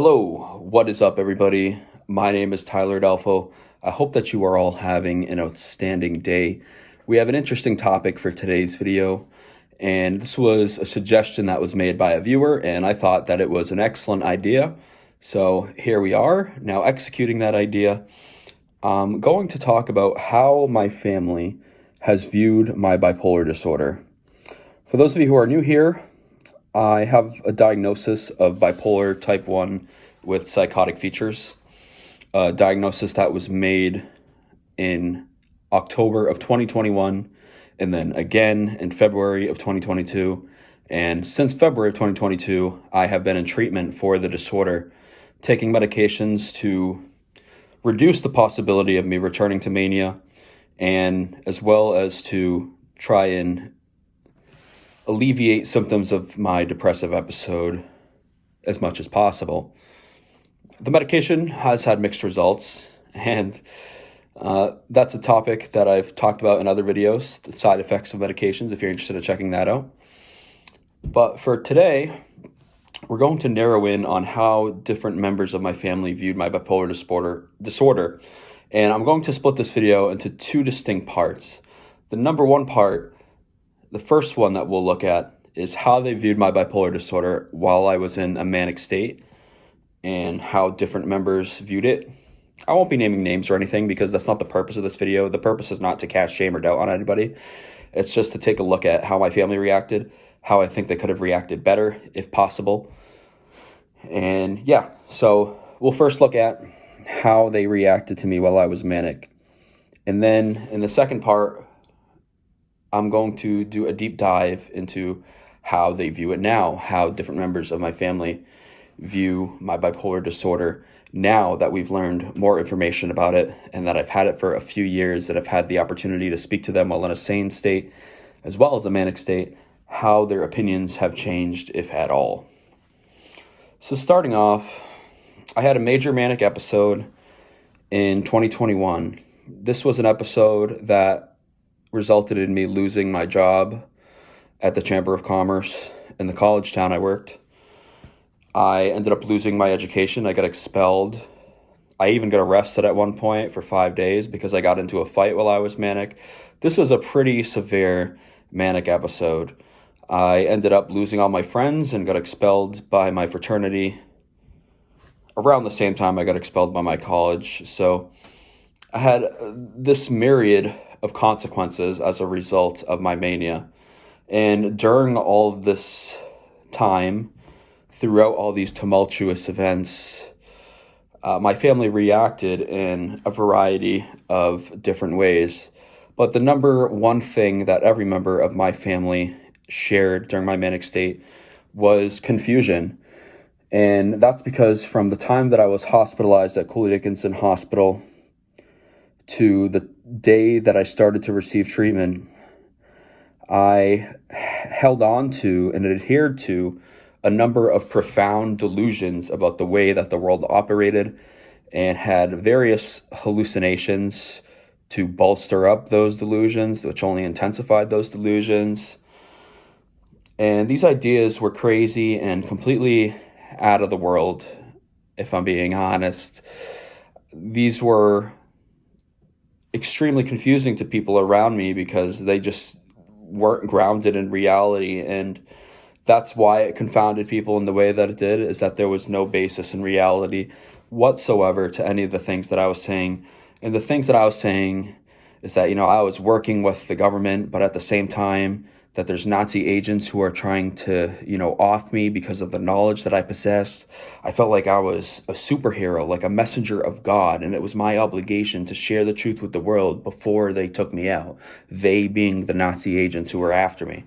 Hello, what is up, everybody? My name is Tyler Adolfo. I hope that you are all having an outstanding day. We have an interesting topic for today's video, and this was a suggestion that was made by a viewer, and I thought that it was an excellent idea. So here we are, now executing that idea. I'm going to talk about how my family has viewed my bipolar disorder. For those of you who are new here, I have a diagnosis of bipolar type 1 with psychotic features, a diagnosis that was made in October of 2021, and then again in February of 2022. And since February of 2022, I have been in treatment for the disorder, taking medications to reduce the possibility of me returning to mania, and as well as to try and alleviate symptoms of my depressive episode as much as possible. The medication has had mixed results, and that's a topic that I've talked about in other videos, the side effects of medications, if you're interested in checking that out. But for today, we're going to narrow in on how different members of my family viewed my bipolar disorder. And I'm going to split this video into two distinct parts. The number one part, the first one that we'll look at, is how they viewed my bipolar disorder while I was in a manic state and how different members viewed it. I won't be naming names or anything because that's not the purpose of this video. The purpose is not to cast shame or doubt on anybody. It's just to take a look at how my family reacted, how I think they could have reacted better if possible. And yeah, so we'll first look at how they reacted to me while I was manic. And then in the second part, I'm going to do a deep dive into how they view it now, how different members of my family view my bipolar disorder now that we've learned more information about it and that I've had it for a few years, that I've had the opportunity to speak to them while in a sane state as well as a manic state, how their opinions have changed, if at all. So starting off, I had a major manic episode in 2021. This was an episode that resulted in me losing my job at the Chamber of Commerce in the college town I worked. I ended up losing my education. I got expelled. I even got arrested at one point for 5 days because I got into a fight while I was manic. This was a pretty severe manic episode. I ended up losing all my friends and got expelled by my fraternity. Around the same time I got expelled by my college. So I had this myriad of consequences as a result of my mania. And during all of this time, throughout all these tumultuous events, my family reacted in a variety of different ways. But the number one thing that every member of my family shared during my manic state was confusion. And that's because from the time that I was hospitalized at Cooley Dickinson Hospital to the day that I started to receive treatment, I held on to and adhered to a number of profound delusions about the way that the world operated and had various hallucinations to bolster up those delusions, which only intensified those delusions. And these ideas were crazy and completely out of the world, if I'm being honest. These were extremely confusing to people around me because they just weren't grounded in reality, and that's why it confounded people in the way that it did, is that there was no basis in reality whatsoever to any of the things that I was saying. And the things that I was saying is that, I was working with the government, but at the same time that there's Nazi agents who are trying to, off me because of the knowledge that I possessed. I felt like I was a superhero, like a messenger of God, and it was my obligation to share the truth with the world before they took me out, they being the Nazi agents who were after me.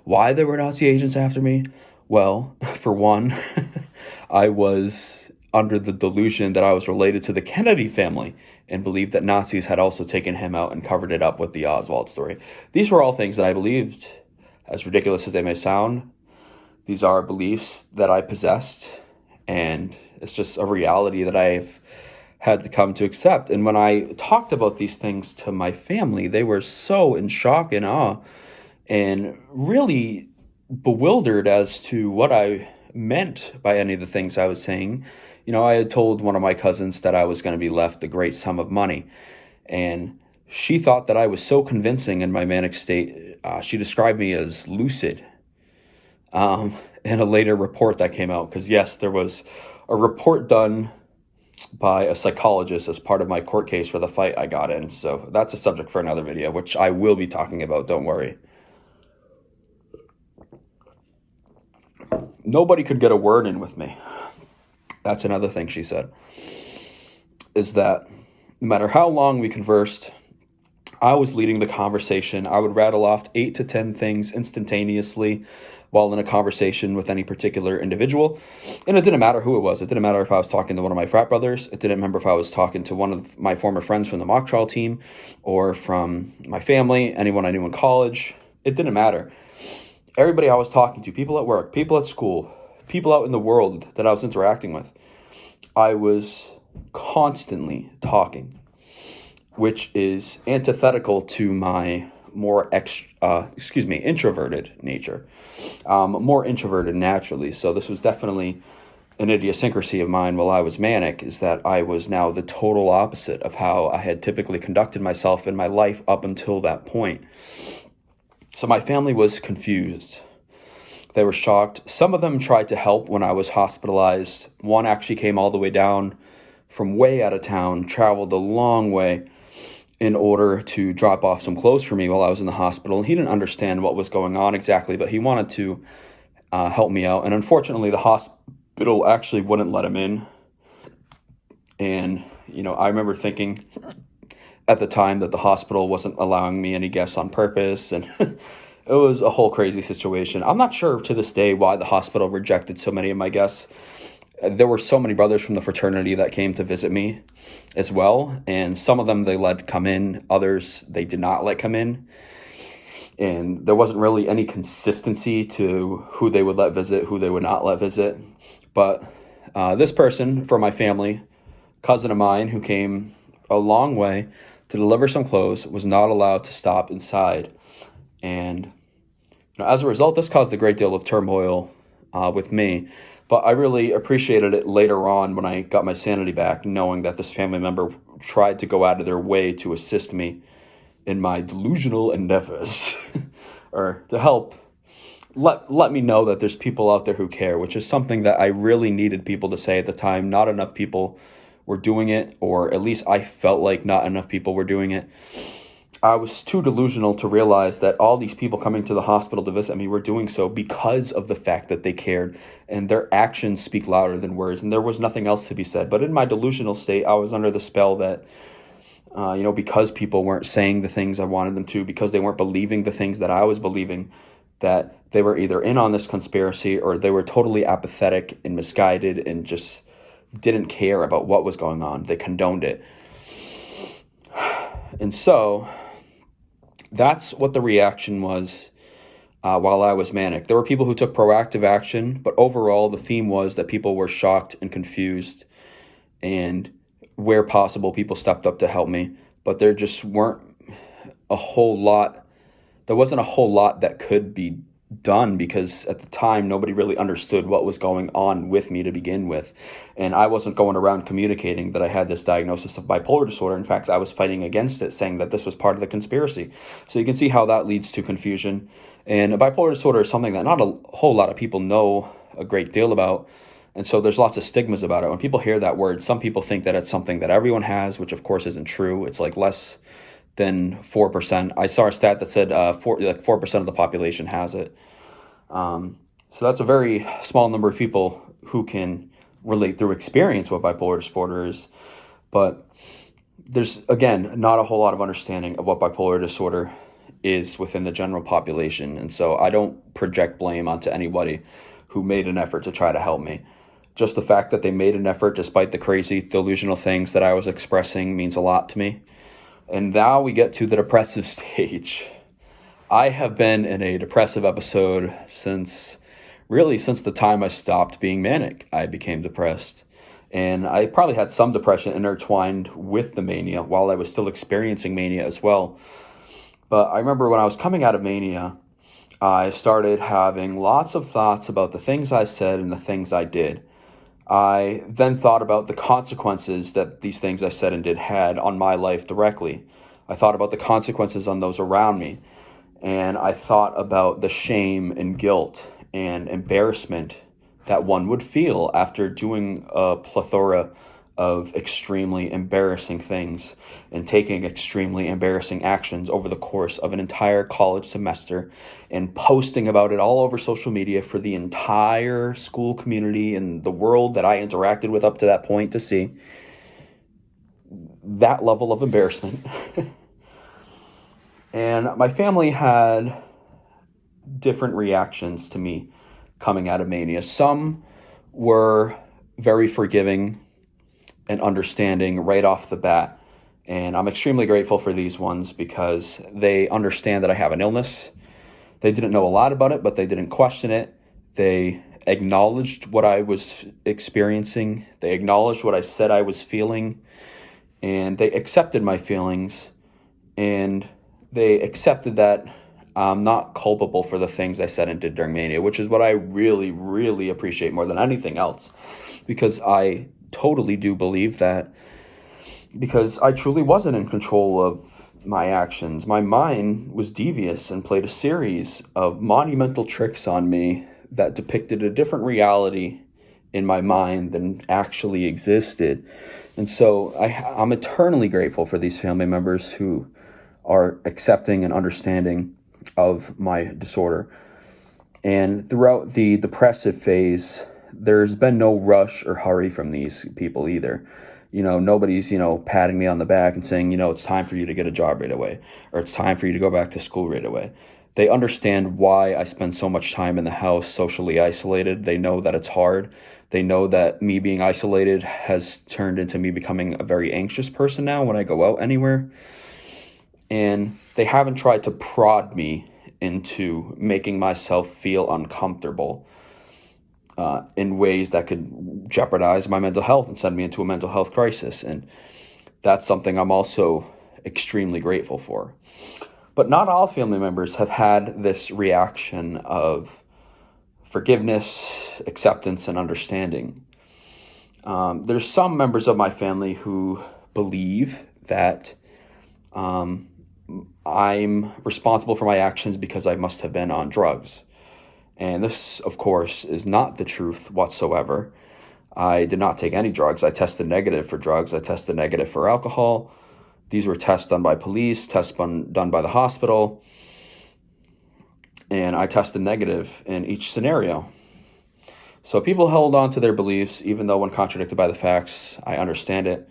Why there were Nazi agents after me? Well, for one, I was under the delusion that I was related to the Kennedy family and believed that Nazis had also taken him out and covered it up with the Oswald story. These were all things that I believed. As ridiculous as they may sound, these are beliefs that I possessed, and it's just a reality that I've had to come to accept. And when I talked about these things to my family, they were so in shock and awe and really bewildered as to what I meant by any of the things I was saying. I had told one of my cousins that I was going to be left a great sum of money, and she thought that I was so convincing in my manic state. She described me as lucid in a later report that came out, because yes, there was a report done by a psychologist as part of my court case for the fight I got in. So that's a subject for another video, which I will be talking about, don't worry. Nobody could get a word in with me. That's another thing she said, is that no matter how long we conversed, I was leading the conversation. I would rattle off 8 to 10 things instantaneously while in a conversation with any particular individual. And it didn't matter who it was. It didn't matter if I was talking to one of my frat brothers. It didn't matter if I was talking to one of my former friends from the mock trial team or from my family, anyone I knew in college. It didn't matter. Everybody I was talking to, people at work, people at school, people out in the world that I was interacting with, I was constantly talking, which is antithetical to my more introverted nature, more introverted naturally. So this was definitely an idiosyncrasy of mine while I was manic, is that I was now the total opposite of how I had typically conducted myself in my life up until that point. So my family was confused. They were shocked. Some of them tried to help when I was hospitalized. One actually came all the way down from way out of town, traveled a long way in order to drop off some clothes for me while I was in the hospital. He didn't understand what was going on exactly, but he wanted to help me out. And unfortunately, the hospital actually wouldn't let him in. And, I remember thinking at the time that the hospital wasn't allowing me any guests on purpose. And it was a whole crazy situation. I'm not sure to this day why the hospital rejected so many of my guests. There were so many brothers from the fraternity that came to visit me as well. And some of them they let come in. Others they did not let come in. And there wasn't really any consistency to who they would let visit, who they would not let visit. But this person from my family, cousin of mine who came a long way to deliver some clothes, was not allowed to stop inside. And as a result, this caused a great deal of turmoil with me. But I really appreciated it later on when I got my sanity back, knowing that this family member tried to go out of their way to assist me in my delusional endeavors or to help let me know that there's people out there who care, which is something that I really needed people to say at the time. Not enough people were doing it, or at least I felt like not enough people were doing it. I was too delusional to realize that all these people coming to the hospital to visit me were doing so because of the fact that they cared, and their actions speak louder than words, and there was nothing else to be said. But in my delusional state, I was under the spell that, because people weren't saying the things I wanted them to, because they weren't believing the things that I was believing, that they were either in on this conspiracy or they were totally apathetic and misguided and just didn't care about what was going on. They condoned it. And so that's what the reaction was while I was manic. There were people who took proactive action, but overall the theme was that people were shocked and confused, and where possible, people stepped up to help me. But there just weren't a whole lot. There wasn't a whole lot that could be done, because at the time nobody really understood what was going on with me to begin with, and I wasn't going around communicating that I had this diagnosis of bipolar disorder. In fact, I was fighting against it, saying that this was part of the conspiracy. So you can see how that leads to confusion. And bipolar disorder is something that not a whole lot of people know a great deal about, and so there's lots of stigmas about it. When people hear that word, some people think that it's something that everyone has, which of course isn't true. It's like less than 4%. I saw a stat that said 4% of the population has it. So that's a very small number of people who can relate through experience what bipolar disorder is. But there's, again, not a whole lot of understanding of what bipolar disorder is within the general population. And so I don't project blame onto anybody who made an effort to try to help me. Just the fact that they made an effort despite the crazy delusional things that I was expressing means a lot to me. And now we get to the depressive stage. I have been in a depressive episode since the time I stopped being manic. I became depressed. And I probably had some depression intertwined with the mania while I was still experiencing mania as well. But I remember when I was coming out of mania, I started having lots of thoughts about the things I said and the things I did. I then thought about the consequences that these things I said and did had on my life directly. I thought about the consequences on those around me. And I thought about the shame and guilt and embarrassment that one would feel after doing a plethora of extremely embarrassing things and taking extremely embarrassing actions over the course of an entire college semester and posting about it all over social media for the entire school community and the world that I interacted with up to that point to see. That level of embarrassment. And my family had different reactions to me coming out of mania. Some were very forgiving and understanding right off the bat. And I'm extremely grateful for these ones because they understand that I have an illness. They didn't know a lot about it, but they didn't question it. They acknowledged what I was experiencing. They acknowledged what I said I was feeling. And they accepted my feelings. And they accepted that I'm not culpable for the things I said and did during mania, which is what I really, really appreciate more than anything else. Because I totally do believe that, because I truly wasn't in control of my actions. My mind was devious and played a series of monumental tricks on me that depicted a different reality in my mind than actually existed. And so I'm eternally grateful for these family members who are accepting and understanding of my disorder. And throughout the depressive phase, there's been no rush or hurry from these people either. Nobody's, patting me on the back and saying, it's time for you to get a job right away, or it's time for you to go back to school right away. They understand why I spend so much time in the house socially isolated. They know that it's hard. They know that me being isolated has turned into me becoming a very anxious person now when I go out anywhere. And they haven't tried to prod me into making myself feel uncomfortable in ways that could jeopardize my mental health and send me into a mental health crisis. And that's something I'm also extremely grateful for. But not all family members have had this reaction of forgiveness, acceptance, and understanding. There's some members of my family who believe that I'm responsible for my actions because I must have been on drugs. And this, of course, is not the truth whatsoever. I did not take any drugs. I tested negative for drugs. I tested negative for alcohol. These were tests done by police, tests done by the hospital. And I tested negative in each scenario. So people held on to their beliefs, even though when contradicted by the facts, I understand it.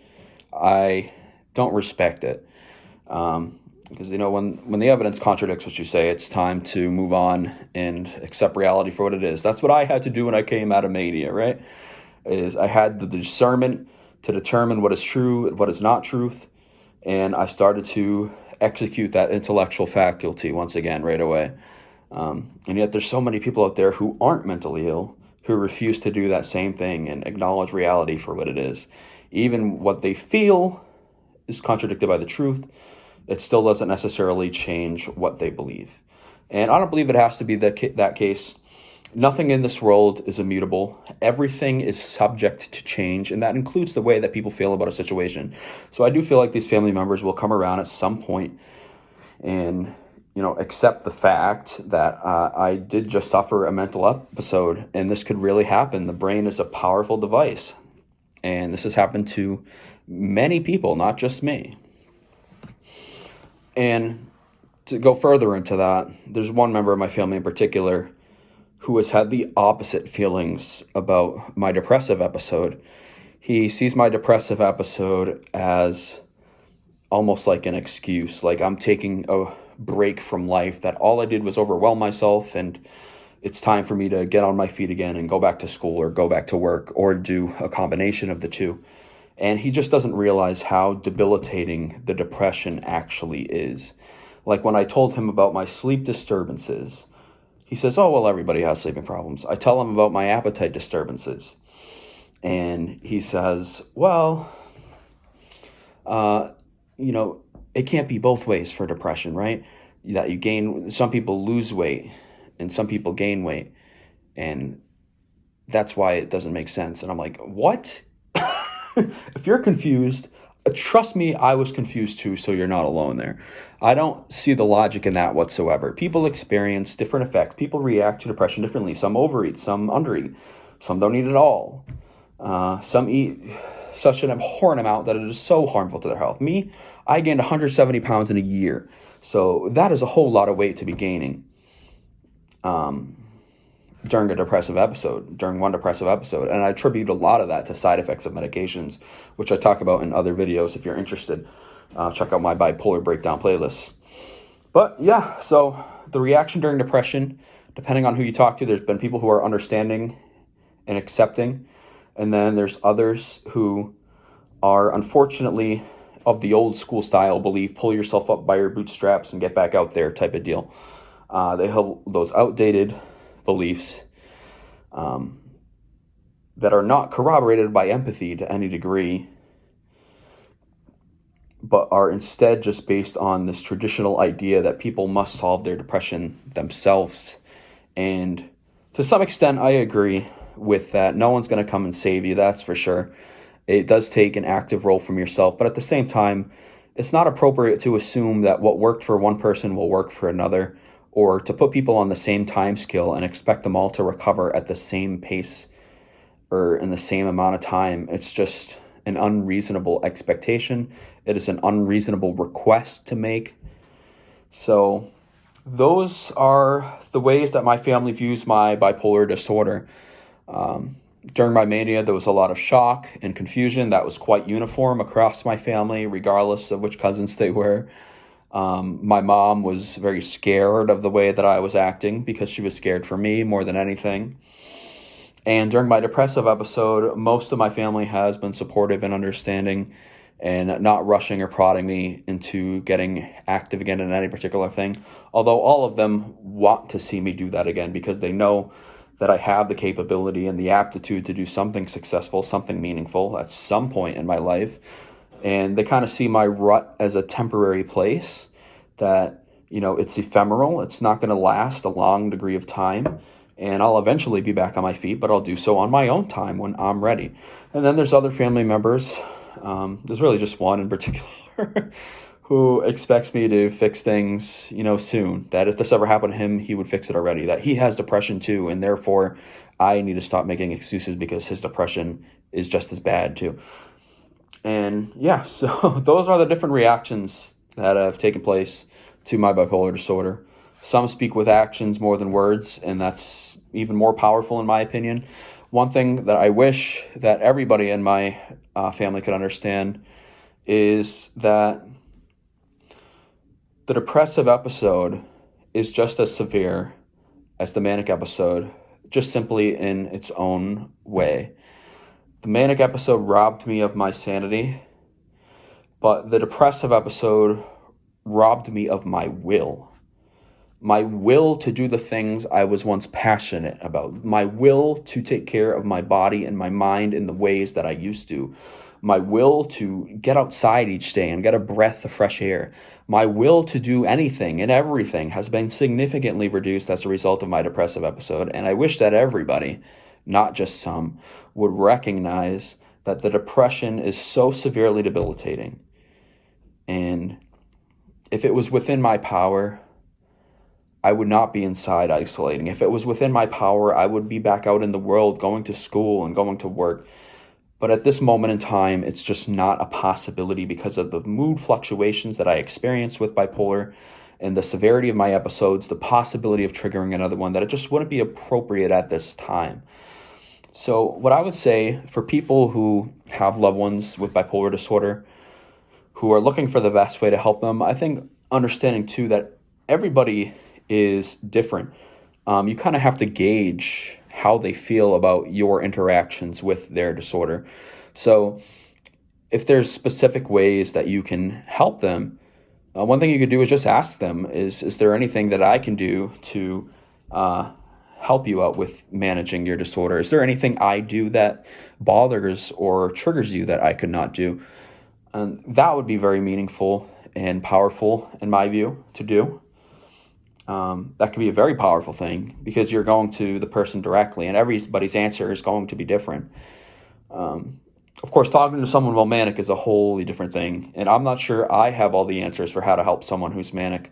I don't respect it. Because, when the evidence contradicts what you say, it's time to move on and accept reality for what it is. That's what I had to do when I came out of mania, right? Is I had the discernment to determine what is true and what is not truth. And I started to execute that intellectual faculty once again right away. And yet there's so many people out there who aren't mentally ill, who refuse to do that same thing and acknowledge reality for what it is. Even what they feel is contradicted by the truth. It still doesn't necessarily change what they believe. And I don't believe it has to be that case. Nothing in this world is immutable. Everything is subject to change, and that includes the way that people feel about a situation. So I do feel like these family members will come around at some point and, accept the fact that I did just suffer a mental episode, and this could really happen. The brain is a powerful device, and this has happened to many people, not just me. And to go further into that, there's one member of my family in particular who has had the opposite feelings about my depressive episode. He sees my depressive episode as almost like an excuse, like I'm taking a break from life, that all I did was overwhelm myself and it's time for me to get on my feet again and go back to school or go back to work or do a combination of the two. And he just doesn't realize how debilitating the depression actually is. Like when I told him about my sleep disturbances, he says, oh, well, everybody has sleeping problems. I tell him about my appetite disturbances. And he says, well, it can't be both ways for depression, right? That you gain, some people lose weight and some people gain weight. And that's why it doesn't make sense. And I'm like, what? If you're confused, trust me, I was confused too, so you're not alone there. I don't see the logic in that whatsoever. People experience different effects. People react to depression differently. Some overeat, some undereat, some don't eat at all. Some eat such an abhorrent amount that it is so harmful to their health. Me, I gained 170 pounds in a year. So that is a whole lot of weight to be gaining. During one depressive episode. And I attribute a lot of that to side effects of medications, which I talk about in other videos. If you're interested, check out my bipolar breakdown playlist. But yeah, so the reaction during depression, depending on who you talk to, there's been people who are understanding and accepting. And then there's others who are unfortunately of the old school style belief, pull yourself up by your bootstraps and get back out there type of deal. They have those outdated beliefs that are not corroborated by empathy to any degree, but are instead just based on this traditional idea that people must solve their depression themselves. And to some extent, I agree with that. No one's going to come and save you, that's for sure. It does take an active role from yourself, but at the same time, it's not appropriate to assume that what worked for one person will work for another, or to put people on the same time scale and expect them all to recover at the same pace or in the same amount of time. It's just an unreasonable expectation. It is an unreasonable request to make. So those are the ways that my family views my bipolar disorder. During my mania, there was a lot of shock and confusion that was quite uniform across my family, regardless of which cousins they were. My mom was very scared of the way that I was acting because she was scared for me more than anything. And during my depressive episode, most of my family has been supportive and understanding and not rushing or prodding me into getting active again in any particular thing. Although all of them want to see me do that again because they know that I have the capability and the aptitude to do something successful, something meaningful at some point in my life. And they kind of see my rut as a temporary place that, it's ephemeral. It's not going to last a long degree of time. And I'll eventually be back on my feet, but I'll do so on my own time when I'm ready. And then there's other family members. There's really just one in particular who expects me to fix things, soon. That if this ever happened to him, he would fix it already. That he has depression too, and therefore I need to stop making excuses because his depression is just as bad too. And yeah, so those are the different reactions that have taken place to my bipolar disorder. Some speak with actions more than words, and that's even more powerful in my opinion. One thing that I wish that everybody in my family could understand is that the depressive episode is just as severe as the manic episode, just simply in its own way. The manic episode robbed me of my sanity, but the depressive episode robbed me of my will. My will to do the things I was once passionate about. My will to take care of my body and my mind in the ways that I used to. My will to get outside each day and get a breath of fresh air. My will to do anything and everything has been significantly reduced as a result of my depressive episode. And I wish that everybody, not just some, would recognize that the depression is so severely debilitating. And if it was within my power, I would not be inside isolating. If it was within my power, I would be back out in the world, going to school and going to work. But at this moment in time, it's just not a possibility because of the mood fluctuations that I experience with bipolar and the severity of my episodes, the possibility of triggering another one, that it just wouldn't be appropriate at this time. So what I would say for people who have loved ones with bipolar disorder, who are looking for the best way to help them, I think understanding too that everybody is different. You kind of have to gauge how they feel about your interactions with their disorder. So if there's specific ways that you can help them, one thing you could do is just ask them, is there anything that I can do to help you out with managing your disorder? Is there anything I do that bothers or triggers you that I could not do? And that would be very meaningful and powerful in my view to do. That can be a very powerful thing because you're going to the person directly, and everybody's answer is going to be different. Of course, talking to someone while manic is a wholly different thing, and I'm not sure I have all the answers for how to help someone who's manic.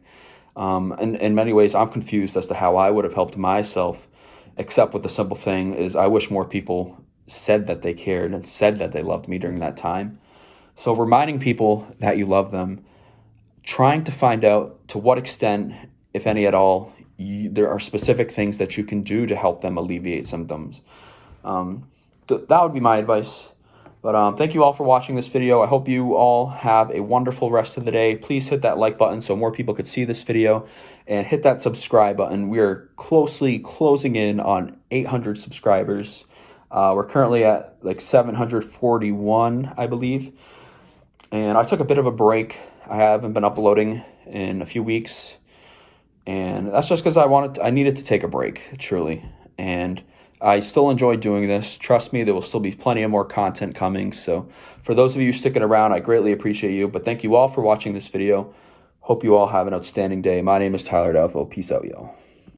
And in many ways, I'm confused as to how I would have helped myself, except with the simple thing is I wish more people said that they cared and said that they loved me during that time. So reminding people that you love them, trying to find out to what extent, if any at all, there are specific things that you can do to help them alleviate symptoms. That would be my advice. But thank you all for watching this video. I hope you all have a wonderful rest of the day. Please hit that like button so more people could see this video, and hit that subscribe button. We are closely closing in on 800 subscribers. We're currently at like 741, I believe. And I took a bit of a break. I haven't been uploading in a few weeks. And that's just because I needed to take a break, truly. And I still enjoy doing this. Trust me, there will still be plenty of more content coming. So for those of you sticking around, I greatly appreciate you. But thank you all for watching this video. Hope you all have an outstanding day. My name is Tyler Adolfo. Peace out, y'all.